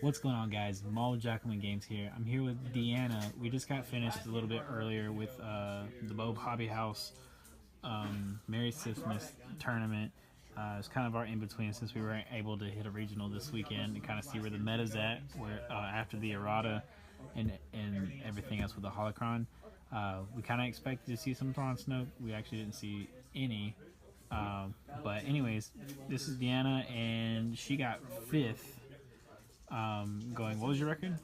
What's going on, guys? Maul Jackalmen Games here. I'm here with Deanna. We just got finished a little bit earlier with the Bob Hobby House Mary Sithmas tournament. It's kind of our in-between since we weren't able to hit a regional this weekend and kind of see where the meta's at where after the errata and everything else with the holocron. We kind of expected to see some Thrawn Snoke. We actually didn't see any. But anyways, this is Deanna, and she got 5th. What was your record?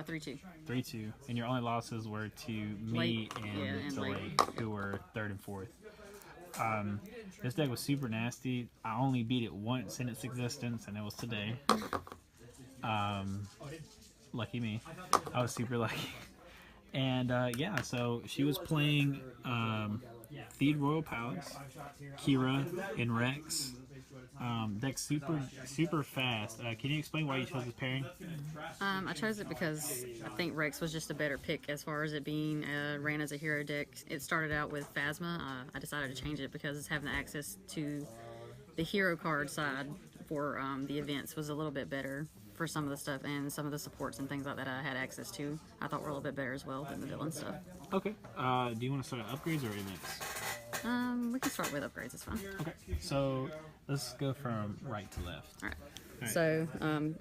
3-2. 3-2. And your only losses were to me and Lake, who were 3rd and 4th. This deck was super nasty. I only beat it once in its existence, and it was today. Lucky me. I was super lucky. And yeah, so she was playing Theed Royal Palace, Qi'ra, and Rex. Deck's super fast. Can you explain why you chose this pairing? I chose it because I think Rex was just a better pick as far as it being ran as a hero deck. It started out with Phasma. I decided to change it because having access to the hero card side for the events was a little bit better for some of the stuff, and some of the supports and things like that I had access to I thought were a little bit better as well than the villain stuff. Okay. Do you want to start upgrades or events? We can start with upgrades, it's fine. Okay, so let's go from right to left. Alright. So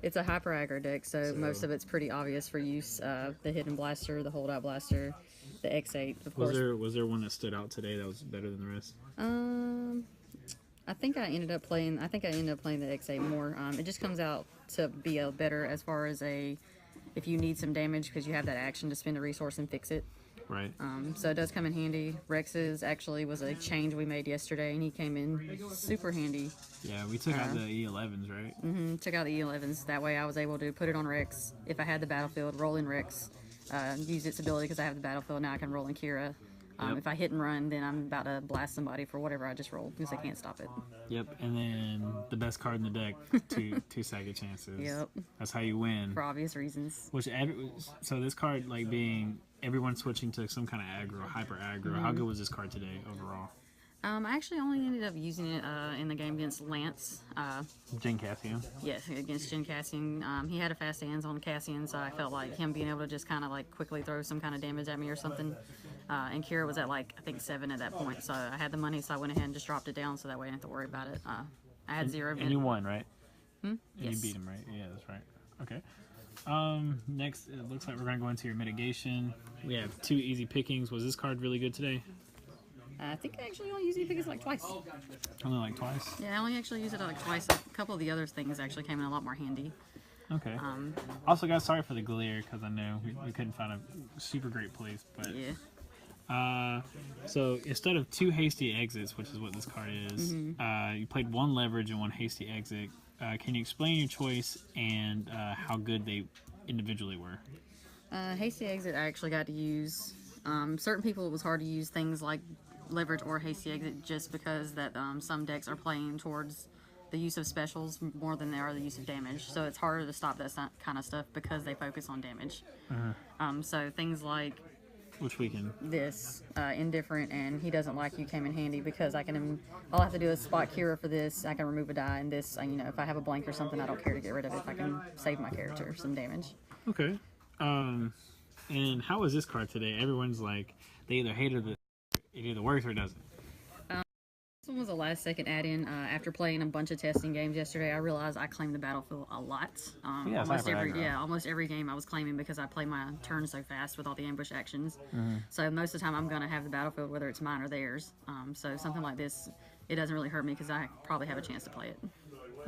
it's a hyper aggro deck, so most of it's pretty obvious for use. The Hidden Blaster, the Holdout Blaster, the X8, of course. Was there one that stood out today that was better than the rest? I think I ended up playing the X8 more. It just comes out to be a better as far as if you need some damage because you have that action to spend a resource and fix it. Right. So it does come in handy. Rex's actually was a change we made yesterday, and he came in super handy. Yeah, we took out the E11s, right? Took out the E11s. That way I was able to put it on Rex. If I had the battlefield, roll in Rex. Use its ability because I have the battlefield. Now I can roll in Qi'ra. Yep. If I hit and run, then I'm about to blast somebody for whatever I just rolled because I can't stop it. Yep, and then the best card in the deck, two second chances. Yep. That's how you win. For obvious reasons. So this card, like being everyone switching to some kind of aggro, hyper aggro. How good was this card today overall? I actually only ended up using it in the game against Lance. Jin Cassian? Yes, against Jin Cassian. He had a fast hands on Cassian, so I felt like him being able to just kind of like quickly throw some kind of damage at me or something. And Qi'ra was at like, I think 7 at that point, so I had the money, so I went ahead and just dropped it down so that way I didn't have to worry about it. I had 0. And you won, right? Yes. You beat him, right? Yeah, that's right. Okay. Next, it looks like we're going to go into your mitigation. We have 2 easy pickings. Was this card really good today? I think I actually only used it because like twice. Only like twice? Yeah, I only actually used it like twice. A couple of the other things actually came in a lot more handy. Okay. Also, guys, sorry for the glare because I know we couldn't find a super great place, but yeah. So instead of 2 hasty exits, which is what this card is, you played 1 leverage and 1 hasty exit. Can you explain your choice and how good they individually were? Hasty exit, I actually got to use. Certain people, it was hard to use things like leverage or hasty exit just because that some decks are playing towards the use of specials more than they are the use of damage. So it's harder to stop that kind of stuff because they focus on damage. So things like which weekend? This indifferent, and he doesn't like you came in handy because I can. All I have to do is spot Qi'ra for this. I can remove a die, and this, you know, if I have a blank or something, I don't care to get rid of it. If I can save my character some damage. Okay. And how was this card today? Everyone's like they either hated it either works or it doesn't. This one was a last second add-in. After playing a bunch of testing games yesterday, I realized I claimed the battlefield a lot. Almost every game I was claiming because I play my turn so fast with all the ambush actions. So most of the time I'm going to have the battlefield whether it's mine or theirs. So something like this, it doesn't really hurt me because I probably have a chance to play it.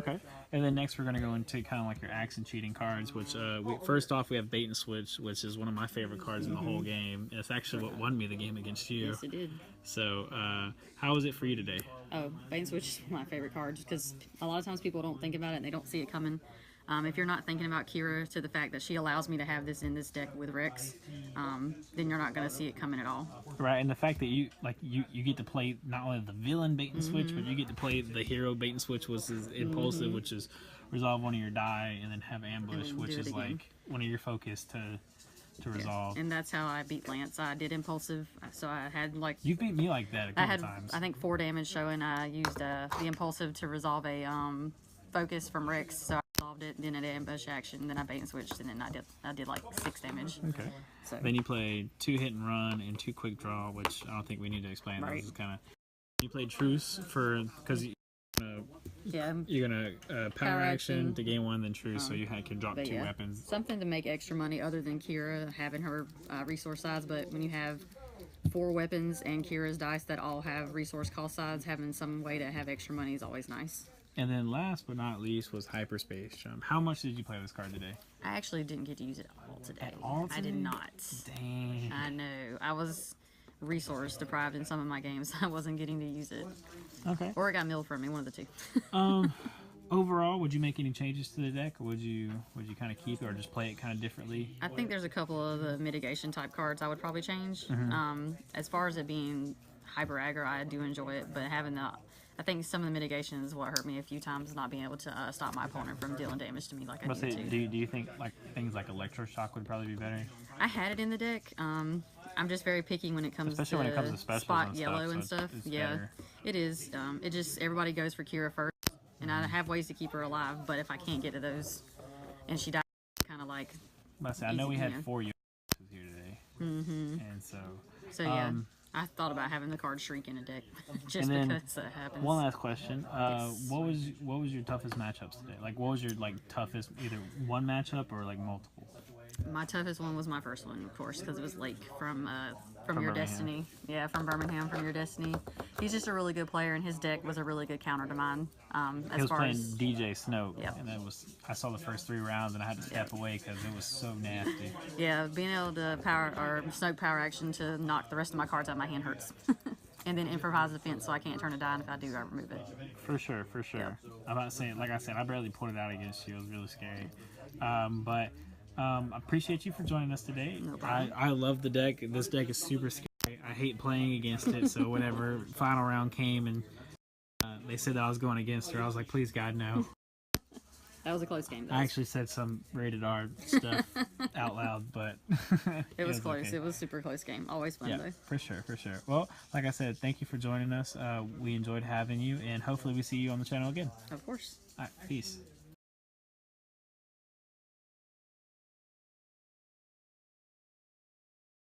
Okay, and then next we're going to go into kind of like your axe and cheating cards, which first off we have Bait and Switch, which is one of my favorite cards in the whole game. And it's actually what won me the game against you. Yes, it did. So how was it for you today? Oh, Bait and Switch is one of my favorite cards because a lot of times people don't think about it and they don't see it coming. If you're not thinking about Qi'ra to the fact that she allows me to have this in this deck with Rex, then you're not going to see it coming at all. Right, and the fact that you get to play not only the villain Bait and Switch, but you get to play the hero Bait and Switch, which is impulsive, which is resolve one of your die and then have ambush, which is like one of your focus to resolve. And that's how I beat Lance. I did impulsive, so I had like... You beat me like that a couple times. I think 4 damage showing. I used the impulsive to resolve a focus from Rex, so I resolved resolved it, then an ambush action, then I bait and switched, and then I did like 6 damage. Okay. So Then you played 2 hit and run and 2 quick draw, which I don't think we need to explain. Right. This is kind of. You played truce because you're gonna power action to gain 1, then truce, so you can drop 2 weapons. Something to make extra money other than Qi'ra having her resource sides, but when you have 4 weapons and Kira's dice that all have resource cost sides, having some way to have extra money is always nice. And then last but not least was hyperspace jump. How much did you play this card today? I actually didn't get to use it all today. At all today? I did not. Dang. I know. I was resource deprived in some of my games. I wasn't getting to use it. Okay. Or it got milled from me, one of the two. Overall, would you make any changes to the deck? Or would you kind of keep it or just play it kind of differently? I think there's a couple of the mitigation type cards I would probably change. As far as it being hyper aggro, I do enjoy it, but having I think some of the mitigation is what hurt me a few times, not being able to stop my opponent from dealing damage to me like I needed to. Do you think like things like electroshock would probably be better? I had it in the deck. I'm just very picky when it comes to specials spot and yellow stuff, and so stuff. it's Yeah, better. it is. It just everybody goes for Qi'ra first, and I have ways to keep her alive. But if I can't get to those, and she dies, kind of like. I know we had 4 here today, and so. So yeah, I thought about having the card shrink in a deck just then, because that happens. One last question: what was your toughest matchups today? Like, what was your toughest either one matchup or like multiple? My toughest one was my first one, of course, because it was Lake from Your Birmingham. Destiny. Yeah, from Birmingham, from Your Destiny. He's just a really good player, and his deck was a really good counter to mine. He was playing DJ Snoke, Yep. and I saw the first 3 rounds, and I had to step away because it was so nasty. Yeah, being able to Snoke power action to knock the rest of my cards out of my hand hurts. And then improvise defense so I can't turn a die, and if I do, I remove it. For sure. Yep. I'm not saying, like I said, I barely pulled it out against you. It was really scary. But I appreciate you for joining us today. No problem. I love the deck. This deck is super scary. I hate playing against it. So whenever final round came and they said that I was going against her, I was like, please God, no. That was a close game, though. I actually said some rated R stuff out loud, but it was close. Okay. It was a super close game. Always fun, though. For sure. Well, like I said, thank you for joining us. We enjoyed having you, and hopefully we see you on the channel again. Of course. All right, peace.